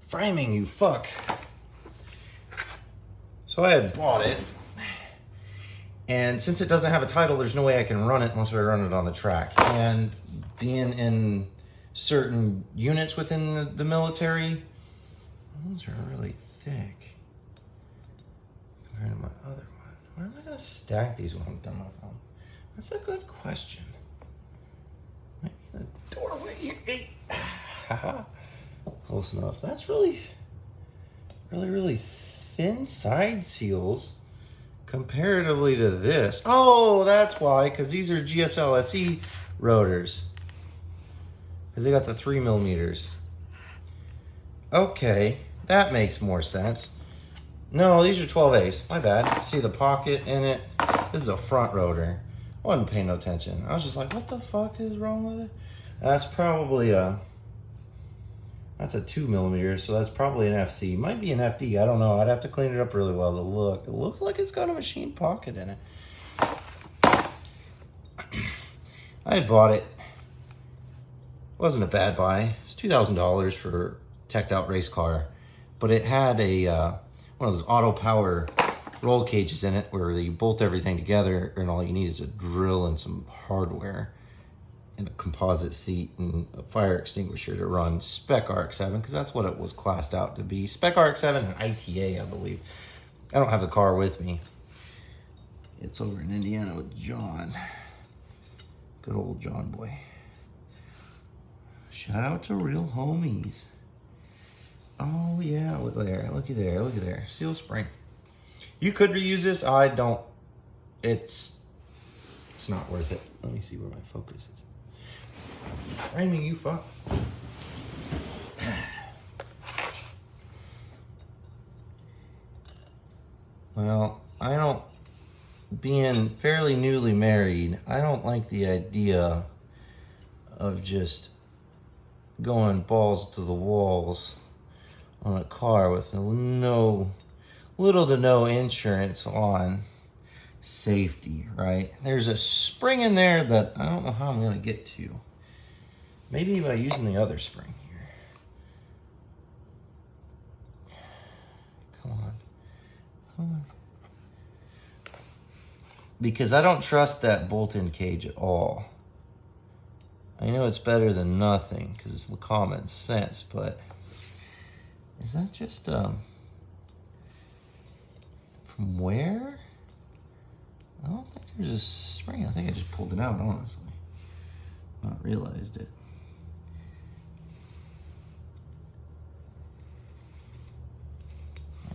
Framing, you fuck. So I had bought it, and since it doesn't have a title, there's no way I can run it unless I run it on the track. And being in certain units within the military, those are really thick compared to my other one. Where am I gonna stack these when I'm done with them? That's a good question. Maybe the doorway here. Haha. Close enough. That's really thin side seals comparatively to this. Oh, that's why, because these are GSLSE rotors. Because they got the 3 millimeters. Okay, that makes more sense. No, these are 12As. My bad. See the pocket in it? This is a front rotor. I wasn't paying no attention. I was just like, what the fuck is wrong with it? That's probably that's a 2 millimeter, so that's probably an FC. Might be an FD, I don't know. I'd have to clean it up really well to look. It looks like it's got a machine pocket in it. I had bought it. Wasn't a bad buy. It's $2,000 for a teched out race car. But it had a one of those auto power roll cages in it where you bolt everything together and all you need is a drill and some hardware and a composite seat and a fire extinguisher to run Spec RX-7, because that's what it was classed out to be. Spec RX-7 and ITA, I believe. I don't have the car with me. It's over in Indiana with John. Good old John boy. Shout out to real homies. Oh yeah, look there, looky there, looky there. Seal spring. You could reuse this. I don't. It's not worth it. Let me see where my focus is. Framing, you fuck. Well, I don't, being fairly newly married, I don't like the idea of just going balls to the walls on a car with little to no insurance on safety, right? There's a spring in there that I don't know how I'm gonna get to. Maybe by using the other spring here. Come on. Come on. Because I don't trust that bolt-in cage at all. I know it's better than nothing because it's the common sense, but is that just from where? I don't think there's a spring. I think I just pulled it out, honestly. Not realized it.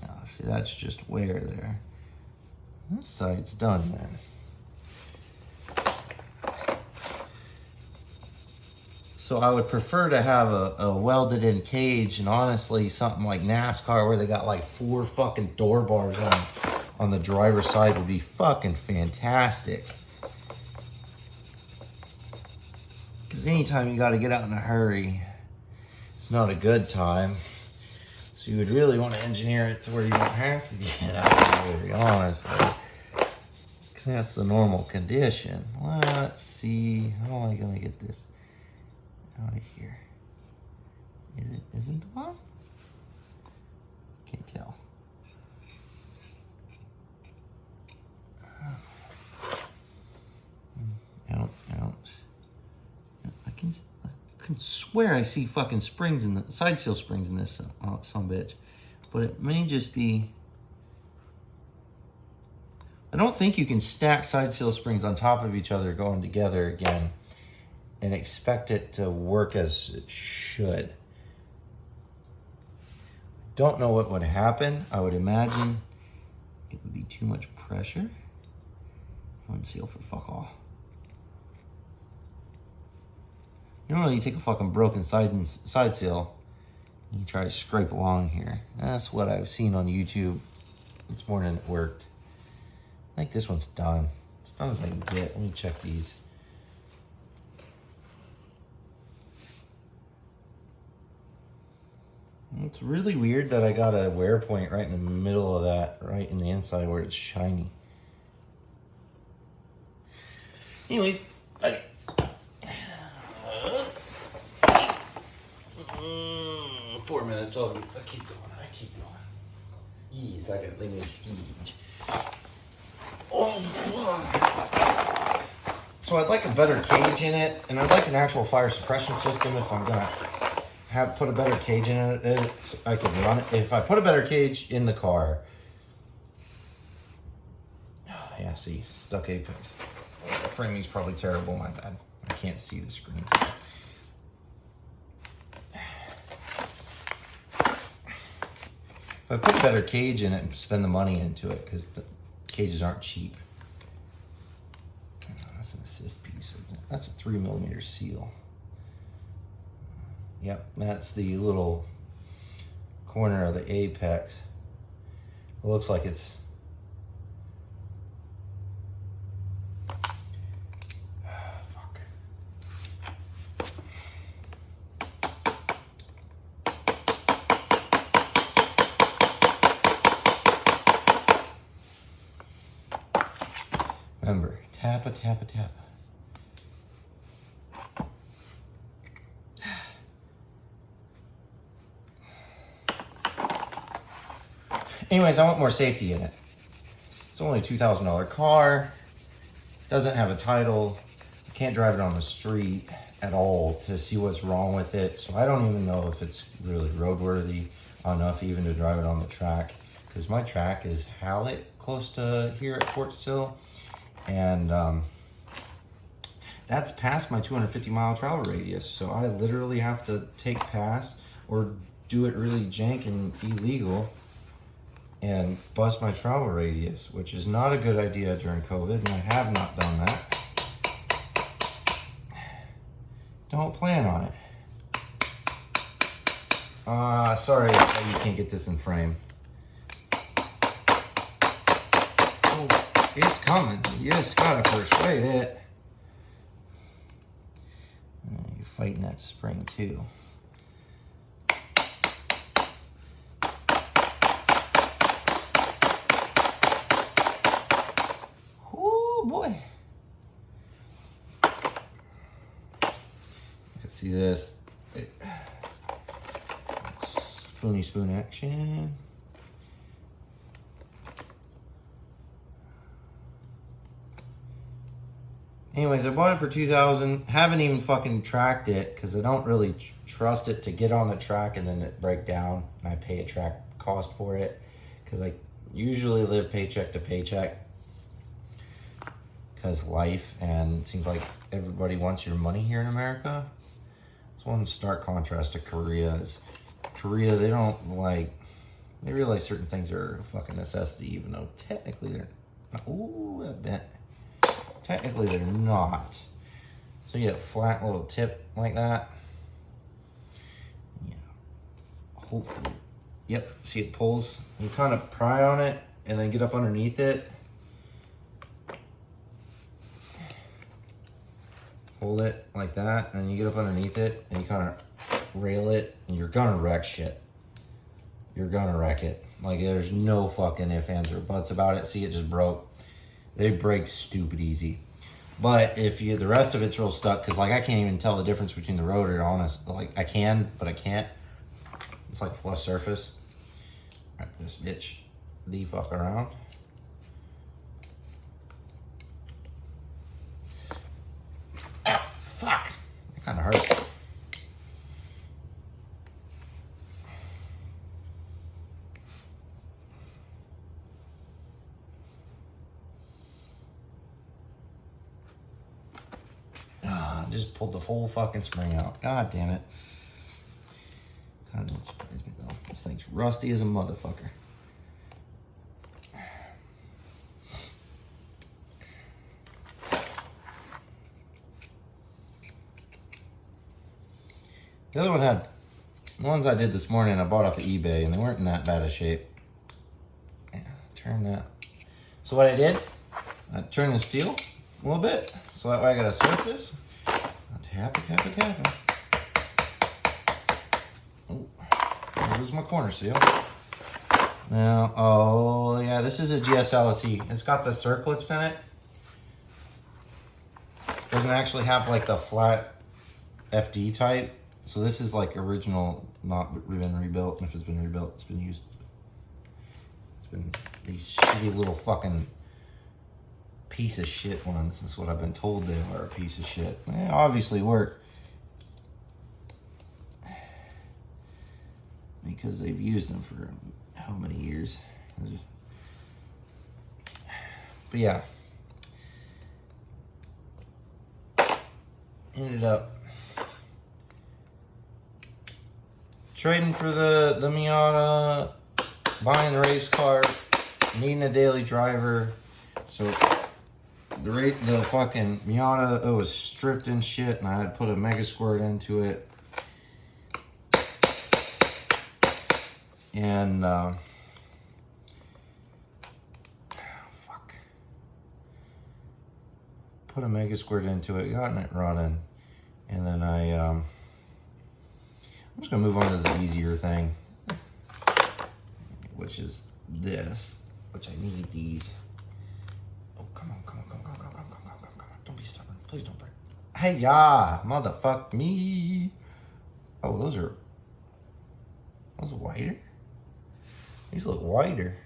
Yeah, see, that's just wear there. This side's done then. So I would prefer to have a welded in cage, and honestly something like NASCAR where they got like 4 fucking door bars on the driver's side would be fucking fantastic. Because anytime you got to get out in a hurry, it's not a good time. So you would really want to engineer it to where you don't have to get out in a hurry, honestly. Because that's the normal condition. Let's see, how am I going to get this out of here? Isn't the one? Can't tell. I can swear I see fucking springs in the side seal springs in this son bitch, but it may just be. I don't think you can stack side seal springs on top of each other going together again and expect it to work as it should. Don't know what would happen. I would imagine it would be too much pressure. Unseal for fuck all. You know, you take a fucking broken side seal and you try to scrape along here. That's what I've seen on YouTube. This morning it worked. I think this one's done. As done as I can get. Let me check these. It's really weird that I got a wear point right in the middle of that, right in the inside where it's shiny. Anyways, okay. 4 minutes. I keep going. Yeez, I got thing is huge. Oh, so I'd like a better cage in it, and I'd like an actual fire suppression system if I'm gonna put a better cage in it. I can run it. If I put a better cage in the car, yeah, see, stuck apex. The framing's probably terrible. My bad. I can't see the screen. If I put a better cage in it and spend the money into it, because the cages aren't cheap. That's an assist piece. That's a 3mm seal. Yep, that's the little corner of the apex. It looks like it's remember, tappa, tappa, tappa. Anyways, I want more safety in it. It's only a $2,000 car. Doesn't have a title. Can't drive it on the street at all to see what's wrong with it. So I don't even know if it's really roadworthy enough even to drive it on the track. Because my track is Hallett, close to here at Fort Sill. And that's past my 250-mile travel radius. So I literally have to take pass or do it really jank and illegal and bust my travel radius, which is not a good idea during COVID, and I have not done that. Don't plan on it. Sorry you can't get this in frame. Oh, it's coming. You just gotta persuade it. You're fighting that spring too. Oh boy. Let's see this. Spoony spoon action. Anyways, I bought it for $2,000. Haven't even fucking tracked it because I don't really trust it to get on the track and then it break down and I pay a track cost for it because I usually live paycheck to paycheck because life, and it seems like everybody wants your money here in America. It's one stark contrast to Korea. Korea, they don't like, they realize certain things are a fucking necessity even though technically they're not. Ooh, that bent. Technically, they're not. So you get a flat little tip like that. Yeah. Hopefully. Yep. See, it pulls. You kind of pry on it and then get up underneath it. Hold it like that, and then you get up underneath it and you kind of rail it, and you're gonna wreck shit. You're gonna wreck it. Like, there's no fucking ifs, ands, or buts about it. See, it just broke. They break stupid easy. But if you, the rest of it's real stuck, because like I can't even tell the difference between the rotor, honest. Like I can, but I can't. It's like flush surface. All right, this bitch, the fuck around. Ow, fuck. That kind of hurt. Just pulled the whole fucking spring out. God damn it. Kind of surprised me though. This thing's rusty as a motherfucker. The other one had, the ones I did this morning I bought off of eBay and they weren't in that bad a shape. Yeah, turn that. So what I did, I turned the seal a little bit so that way I got a surface. Tap it, tap it, tap it. Oh, there's my corner seal. Now, oh yeah, this is a GSLSE. It's got the circlips in it. Doesn't actually have like the flat FD type. So this is like original, not been rebuilt. And if it's been rebuilt, it's been used. It's been these shitty little fucking piece of shit ones. That's what I've been told they are, a piece of shit. They obviously work. Because they've used them for how many years. But yeah. Ended up trading for the Miata, buying the race car, needing a daily driver. So the fucking Miata, it was stripped and shit, and I had put a Mega Squirt into it. And put a Mega Squirt into it, gotten it running, and then I'm just gonna move on to the easier thing, which is this, which I need these. Oh, come on, don't be stubborn, please don't break. Hey, ya, motherfuck me. Oh, those are wider? These look wider.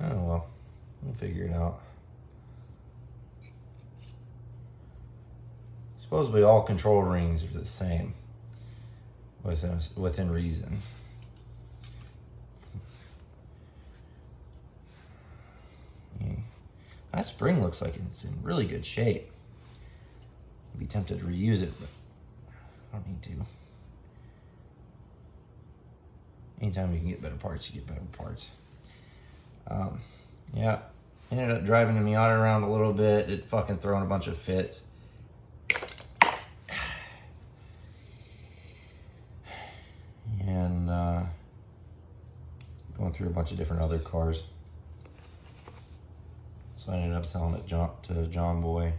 Oh well, we'll figure it out. Supposedly all control rings are the same within reason. Yeah. That spring looks like it's in really good shape. I'd be tempted to reuse it, but I don't need to. Anytime you can get better parts, you get better parts. Yeah, ended up driving the Miata around a little bit. It fucking throwing a bunch of fits. And going through a bunch of different other cars. So I ended up selling it to John Boy.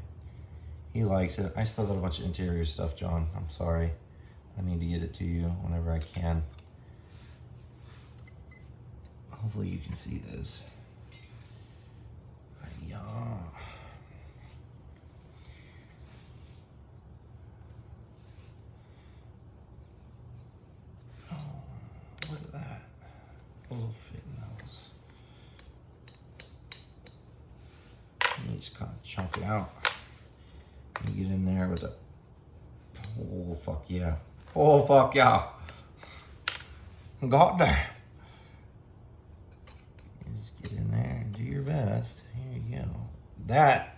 He likes it. I still got a bunch of interior stuff, John. I'm sorry. I need to get it to you whenever I can. Hopefully you can see this. Yeah. Oh, look at that. A little fit nose. You just kind of chunk it out. You get in there with a, oh fuck yeah. Oh fuck yeah. Got there. Do your best. Here you go. That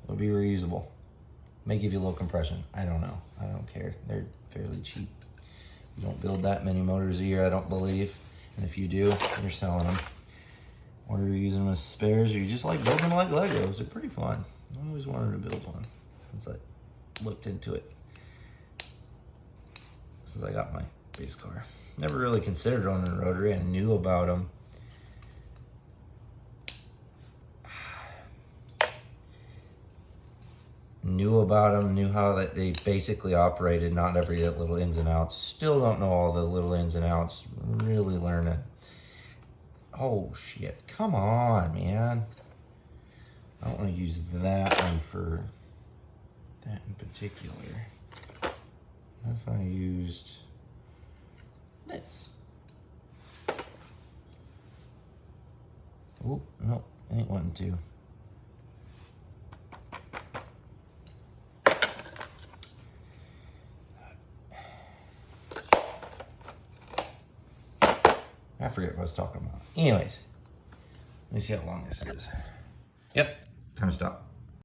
would be reusable. May give you a little compression. I don't know. I don't care. They're fairly cheap. You don't build that many motors a year, I don't believe. And if you do, you're selling them. Or you're using them as spares, or you just like building them like Legos. They're pretty fun. I always wanted to build one since I looked into it. Since I got my base car. Never really considered running a rotary. I knew about them. Knew about them, knew how that they basically operated, not every little ins and outs. Still don't know all the little ins and outs. Really learning. Oh shit, come on, man. I don't want to use that one for that in particular. If I used this. Oh, no, ain't wanting to. I forget what I was talking about. Anyways, let me see how long this is. Yep, time to stop.